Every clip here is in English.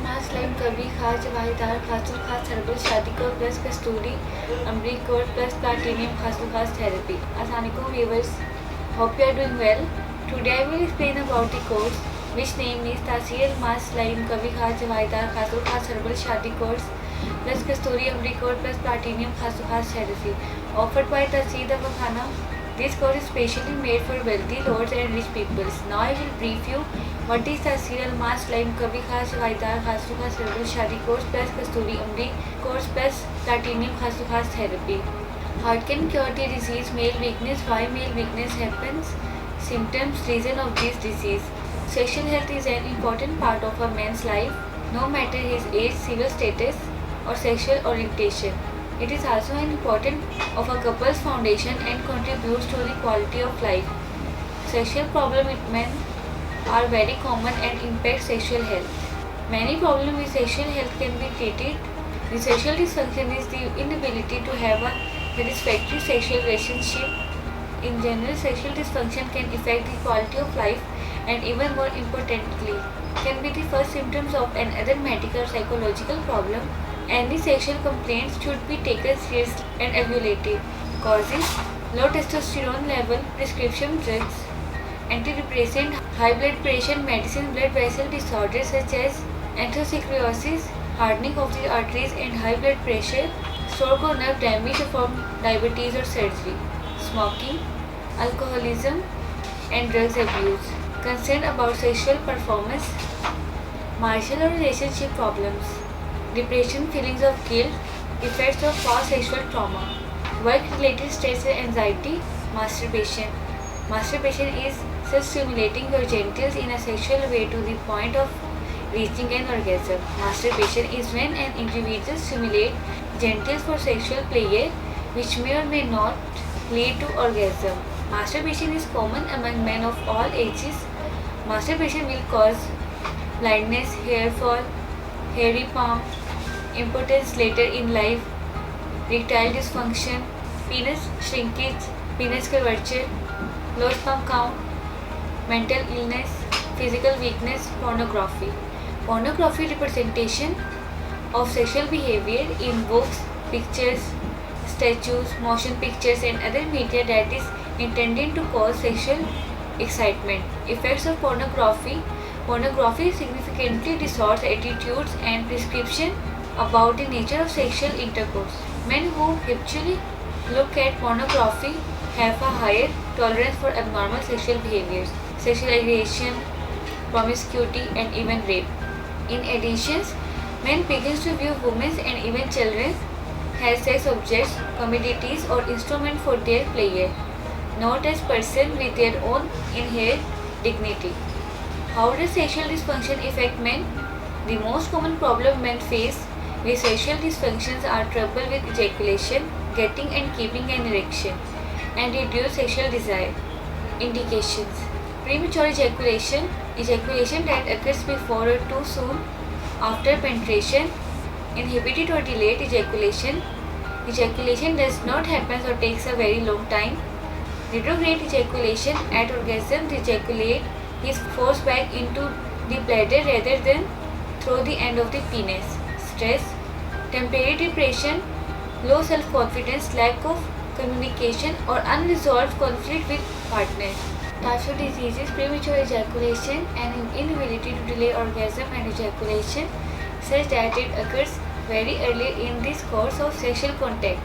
Mass line कभी खास जवाहिरदार खासुल खास हर्बल शादी को प्लस कस्तूरी अमरी कोड प्लस प्लाटिनियम खासुल खास therapy. Assalamualaikum viewers, hope you are doing well. Today I will explain about the course which name is Tasir Mas Lain Kavi Khas Jawahidar Khasul Khas Herbal Shadi course plus Kasturi Amri Court plus Platinum Khasul Khas Therapy offered by Tasir Dava Khana. This course is specially made for wealthy lords and rich peoples. Now I will brief you what is Tasir Mas Lain Kavi Khas Jawahidar Khasul Khas Herbal Shadi course plus Kasturi Amri course plus Platinum Khasul Khas Therapy. Heart can cure the disease male weakness. Why male weakness happens? Symptoms, reason of this disease. Sexual health is an important part of a man's life, no matter his age, civil status, or sexual orientation. It is also an important of a couple's foundation and contributes to the quality of life. Sexual problems with men are very common and impact sexual health. Many problems with sexual health can be treated. The sexual dysfunction is the inability to have a satisfactory sexual relationship. In general, sexual dysfunction can affect the quality of life and even more importantly, can be the first symptoms of another medical or psychological problem. Any sexual complaints should be taken seriously and evaluated. Causes: low testosterone level, prescription drugs, antidepressant, high blood pressure medicine, blood vessel disorders such as atherosclerosis, hardening of the arteries and high blood pressure, stroke or nerve damage from diabetes or surgery, smoking, alcoholism and drugs abuse, concern about sexual performance, marital or relationship problems, depression, feelings of guilt, effects of past sexual trauma, work-related stress and anxiety, masturbation. Masturbation is self-stimulating your genitals in a sexual way to the point of reaching an orgasm. Masturbation is when an individual stimulates genitals for sexual pleasure, which may or may not lead to orgasm. Masturbation is common among men of all ages. Masturbation will cause blindness, hair fall, hairy palm, impotence later in life, erectile dysfunction, penis shrinkage, penis curvature, low sperm count, mental illness, physical weakness, pornography. Pornography representation of sexual behavior in books, pictures, statues, motion pictures and other media that is intended to cause sexual excitement. Effects of pornography. Pornography significantly distorts attitudes and prescription about the nature of sexual intercourse. Men who habitually look at pornography have a higher tolerance for abnormal sexual behaviors, sexual aggression, promiscuity and even rape. In addition, men begin to view women and even children as sex objects, commodities or instruments for their pleasure, not as persons with their own inherent dignity. How does sexual dysfunction affect men? The most common problem men face with sexual dysfunctions are trouble with ejaculation, getting and keeping an erection, and reduced sexual desire. Indications: premature ejaculation, ejaculation that occurs before or too soon after penetration, inhibited or delayed ejaculation, ejaculation does not happen or takes a very long time, retrograde ejaculation, at orgasm the ejaculate is forced back into the bladder rather than through the end of the penis, stress, temporary depression, low self-confidence, lack of communication or unresolved conflict with partner. Types of diseases: premature ejaculation, an inability to delay orgasm and ejaculation such that it occurs very early in this course of sexual contact,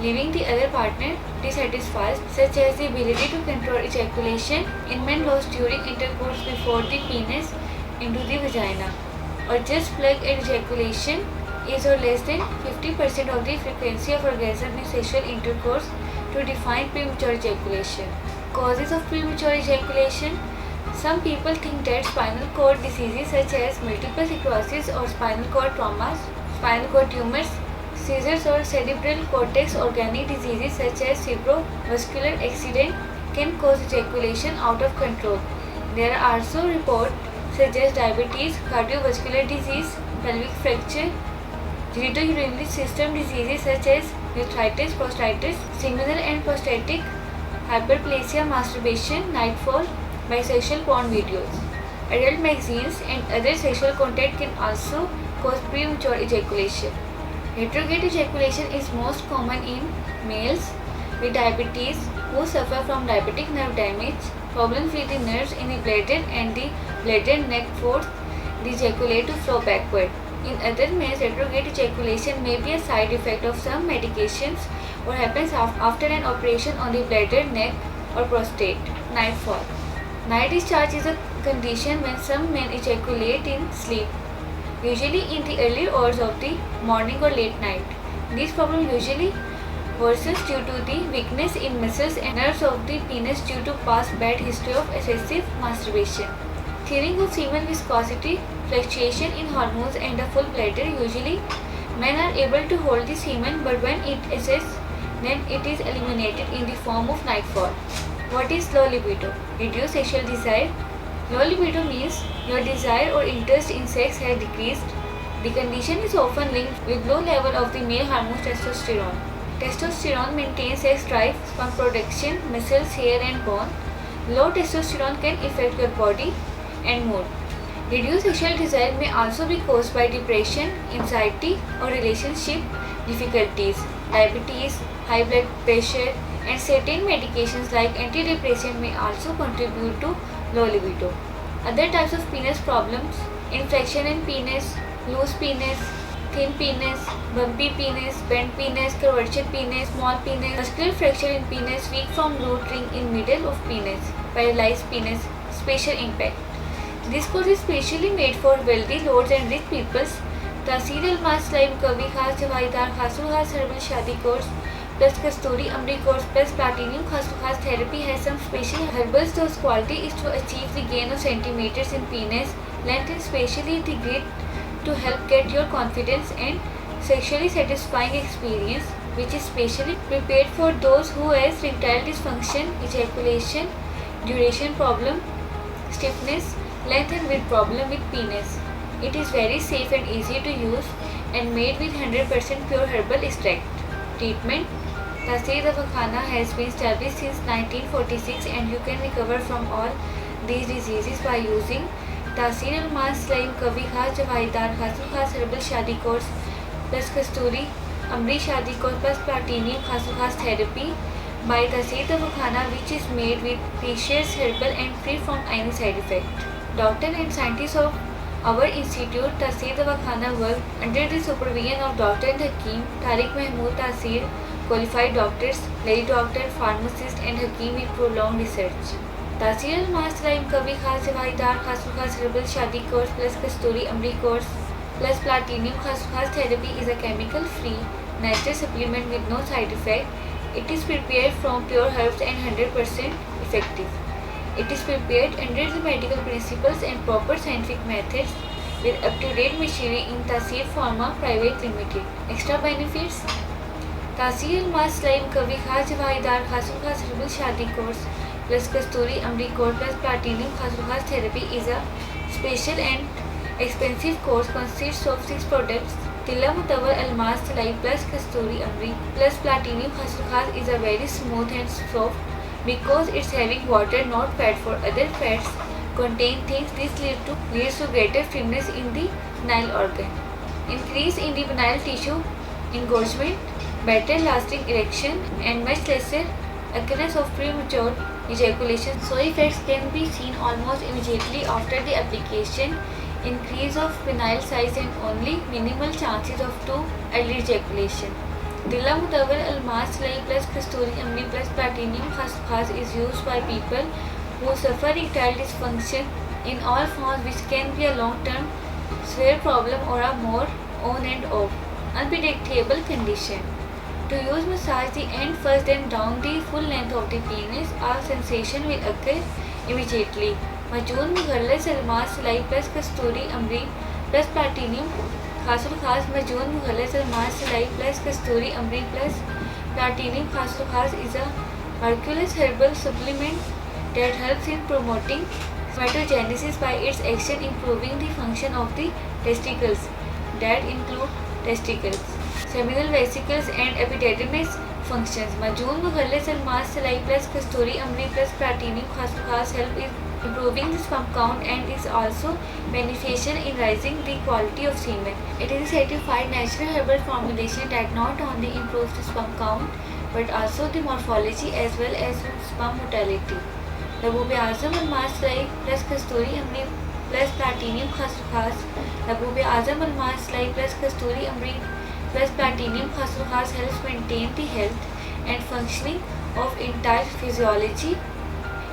leaving the other partner dissatisfied, such as the ability to control ejaculation in men lost during intercourse before the penis into the vagina, or just plug and ejaculation is or less than 50% of the frequency of orgasm in sexual intercourse to define premature ejaculation. Causes of premature ejaculation: some people think that spinal cord diseases such as multiple sclerosis or spinal cord traumas, spinal cord tumors, seizures or cerebral cortex organic diseases such as cerebrovascular accident can cause ejaculation out of control. There are also reports such as diabetes, cardiovascular disease, pelvic fracture, genitourinary system diseases such as urethritis, prostatitis, seminal and prostatic hyperplasia, masturbation, nightfall, bisexual porn videos. Adult magazines and other sexual content can also cause premature ejaculation. Retrograde ejaculation is most common in males with diabetes who suffer from diabetic nerve damage, problems with the nerves in the bladder and the bladder neck force the ejaculate to flow backward. In other males, retrograde ejaculation may be a side effect of some medications or happens after an operation on the bladder, neck or prostate. Nightfall. Night discharge is a condition when some men ejaculate in sleep, usually in the early hours of the morning or late night. This problem usually worsens due to the weakness in muscles and nerves of the penis due to past bad history of excessive masturbation. Thinning of semen viscosity, fluctuation in hormones and a full bladder. Usually men are able to hold the semen, but when it excesses, then it is eliminated in the form of nightfall. What is low libido? Reduced sexual desire. Low libido means your desire or interest in sex has decreased. The condition is often linked with low level of the male hormone testosterone. Testosterone maintains sex drive, sperm production, muscles, hair and bone. Low testosterone can affect your body and mood. Reduced sexual desire may also be caused by depression, anxiety or relationship difficulties, diabetes, high blood pressure and certain medications like antidepressant may also contribute to low libido. Other types of penis problems: infection in penis, loose penis, thin penis, bumpy penis, bent penis, curvature penis, small penis, muscular fracture in penis, weak from root ring in middle of penis, paralyzed penis, spatial impact. This course is specially made for wealthy lords and rich peoples. तासीर Almas slime कवि खास जवाईदार खासू खास herbal शादी course plus कस्तूरी अमरी course plus platinum खासू खास therapy has some special herbals whose quality is to achieve the gain of centimeters in penis length and specially the grit to help get your confidence and sexually satisfying experience, which is specially prepared for those who has erectile dysfunction, ejaculation, duration problem, stiffness, length and width problem with penis. It is very safe and easy to use and made with 100% pure herbal extract. Treatment: Taseer Dawakhana has been established since 1946 and you can recover from all these diseases by using Taseer Almas Slaim Kavi Khas Jawaidar Khasu Khas Herbal Shadi Course plus Kasturi Amri Shadi Course plus Platinum Khasu Khas Therapy by Taseer Dawakhana, which is made with precious herbal and free from any side effect. Doctor and scientists of our institute, Taseer Dawakhana, work under the supervision of Dr. and Hakim Tariq Mahmood Taseer, qualified doctors, lay doctor, pharmacist and Hakim with prolonged research. Taseer Almas Laim Kavi Khas Jawaidar Khasu Khas Herbal Shadi Course plus Kasturi Amri Course plus Platinum Khasu Khas Therapy is a chemical free natural supplement with no side effect. It is prepared from pure herbs and 100% effective. It is prepared under the medical principles and proper scientific methods with up-to-date machinery in Taseer Pharma Private Limited. Extra benefits: Taseer Almas Laim Kavi Khas Jawaidar Khasu Khas Herbal Shadi Course plus Kasturi Amri Course plus Platinum Khasu Khas Therapy is a special and expensive course consists of 6 products. Tilla Mutawar Almas Salai plus Kasturi Amri plus Platinum Khasu Khas is a very smooth and soft because it's having water, not fat. For other fats contain things, this leads to greater firmness in the penile organ, increase in the penile tissue engorgement, better lasting erection and much lesser occurrence of premature ejaculation. So effects can be seen almost immediately after the application: increase of penile size and only minimal chances of too early ejaculation. Dilla Mutawar Almas Salai plus Kasturi Amri plus Platinum Khasu Khas is used by people who suffer erectile dysfunction in all forms, which can be a long-term severe problem or a more on and off unpredictable condition. To use, massage the end first, then down the full length of the penis. All sensation will occur immediately. Majoon Mughallas Almas Salai plus Kasturi Amri plus Platinum Khasu Khas. Majoon Mughallas Almas Salai plus Kasturi Amri plus Platinum Khasu Khas is a miraculous herbal supplement that helps in promoting spermatogenesis by its action improving the function of the testicles, that include testicles, seminal vesicles and epididymis functions. Majoon Mughallas Almas Salai plus Kasturi Amri plus Platinum Khasu Khas help in improving the sperm count, and is also beneficial in raising the quality of semen. It is a certified natural herbal formulation that not only improves the sperm count but also the morphology as well as sperm motility. Labub Azam Almas Life plus Kasturi Amri plus Platinum Khas. Labub Azam Almas Life plus Kasturi Amri plus Platinum Khas helps maintain the health and functioning of entire physiology.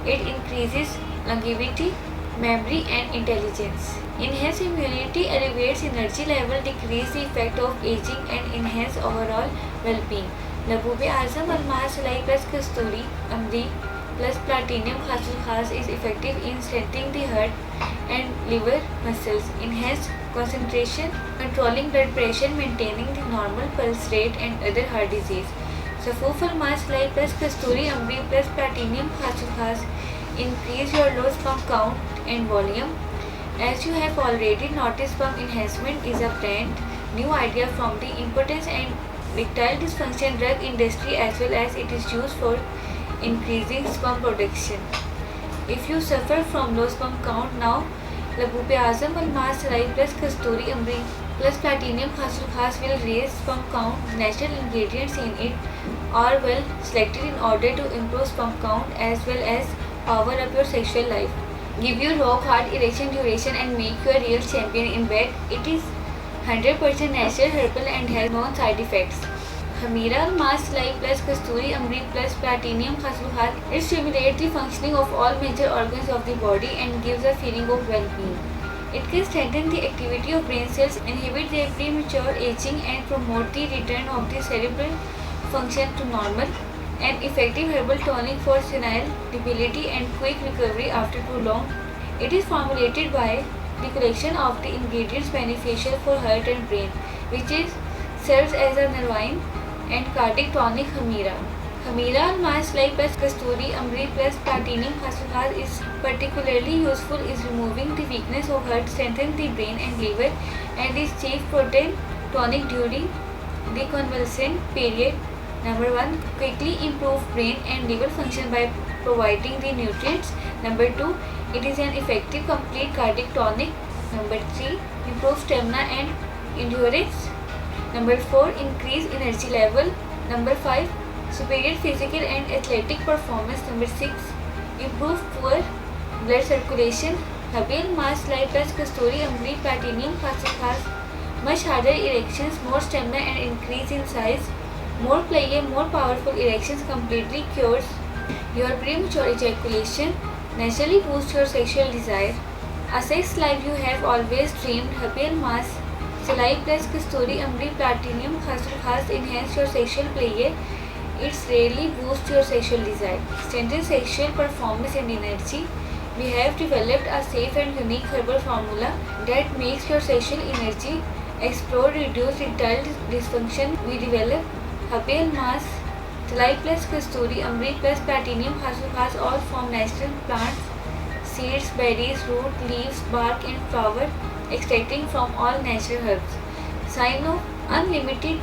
It increases longevity, memory and intelligence. Enhance immunity, elevates energy level, decrease the effect of aging and enhance overall well-being. Labub Azam Almas Life plus Kasturi Amri plus Platinum Khas is effective in strengthening the heart and liver muscles, enhanced concentration, controlling blood pressure, maintaining the normal pulse rate and other heart disease. Safuf Almas Life plus Kasturi Amri plus Platinum Khas increase your low sperm count and volume. As you have already noticed, sperm enhancement is a brand new idea from the impotence and erectile dysfunction drug industry, as well as it is used for increasing sperm production. If you suffer from low sperm count now, Labub Azam Almas Life plus Kasturi Amri plus Platinum Khas will raise sperm count. Natural ingredients in it are well selected in order to improve sperm count as well as power up your sexual life, give you rock hard erection duration and make you a real champion in bed. It is 100% natural, herbal and has no side effects. Khamira Almas Life plus Kasturi Amri plus Platinum Khas it stimulates the functioning of all major organs of the body and gives a feeling of well-being. It can strengthen the activity of brain cells, inhibit their premature aging and promote the return of the cerebral function to normal. An effective herbal tonic for senile debility and quick recovery after too long. It is formulated by the collection of the ingredients beneficial for heart and brain, which serves as a nervine and cardiac tonic. Khamira Almas Life plus Kasturi Amri plus Platinum Khas is particularly useful in removing the weakness of heart, strengthening the brain and liver, and is chief protein tonic during the convalescent period. Number 1. Quickly improve brain and liver function by providing the nutrients. Number 2. It is an effective complete cardiac tonic. Number 3. Improve stamina and endurance. Number 4. Increase energy level. Number 5. Superior physical and athletic performance. Number 6. Improve poor blood circulation. Labub Almas Life plus Kasturi Amri Platinum Khas much harder erections, more stamina and increase in size. More play, more powerful erections completely cures your premature ejaculation, naturally boosts your sexual desire. A sex life you have always dreamed. Labub Almas Life plus Kasturi Amri Platinum Khas enhance your sexual pleasure. It really boosts your sexual desire, strengthens sexual performance and energy. We have developed a safe and unique herbal formula that makes your sexual energy explode, reduce erectile dysfunction. We develop Labub Almas Life plus Kasturi Amri plus Platinum Khas all from natural plants, seeds, berries, root, leaves, bark and flower, extracting from all natural herbs. Sign of unlimited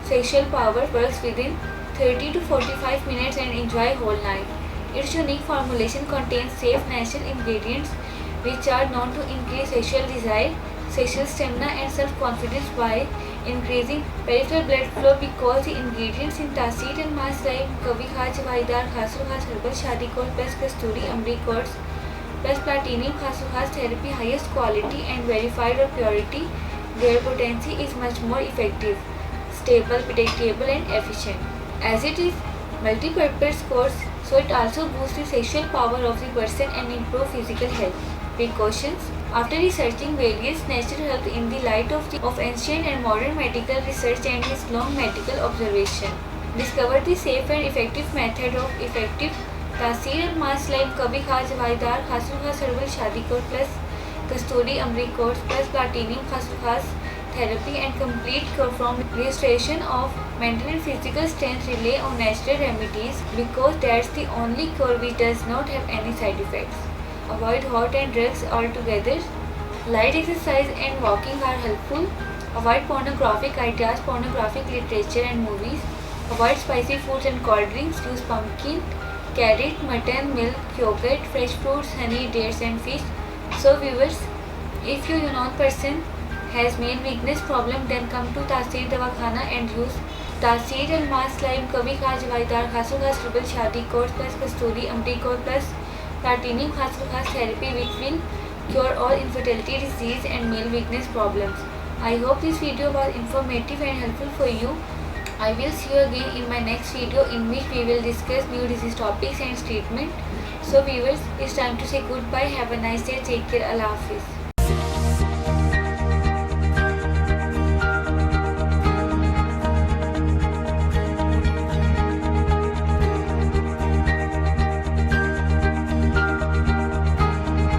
sexual power, works within 30 to 45 minutes and enjoy whole night. Its unique formulation contains safe natural ingredients which are known to increase sexual desire, sexual stamina and self-confidence by increasing peripheral blood flow, because the ingredients in Taseer Almas Life, Kavi Khas, Jawaidar Khas Herbal Shadi Course plus Kasturi Amri Course plus Platinum Khas therapy, highest quality and verified of purity. Their potency is much more effective, stable, predictable and efficient. As it is multi-purpose course, so it also boosts the sexual power of the person and improve physical health. Precautions. After researching various natural herbs in the light of ancient and modern medical research and his long medical observation, discovered the safe and effective method of effective Taseer Almas Life, Kavi Khas, Jawaidar Khas Herbal Shadi Course plus Kasturi Amri Course plus Platinum Khas therapy and complete cure from restoration of mental and physical strength rely on natural remedies, because that's the only cure which does not have any side effects. Avoid hot and drugs altogether. Light exercise and walking are helpful. Avoid pornographic ideas, pornographic literature and movies. Avoid spicy foods and cold drinks. Use pumpkin, carrot, mutton, milk, yogurt, fresh fruits, honey, dates and fish. So viewers, if your unknown person has male weakness problem, then come to Taseer Dawakhana and use Taseer Almas Slime, Kavi Khas Jawaidar, Khasul Khas Triple Shadi, Course Plus Kasturi, Amri Core Plus Platinum Khasul Khas Therapy, which will cure all infertility disease and male weakness problems. I hope this video was informative and helpful for you. I will see you again in my next video, in which we will discuss new disease topics and treatment. So viewers, it's time to say goodbye. Have a nice day. Take care. Allah Hafiz.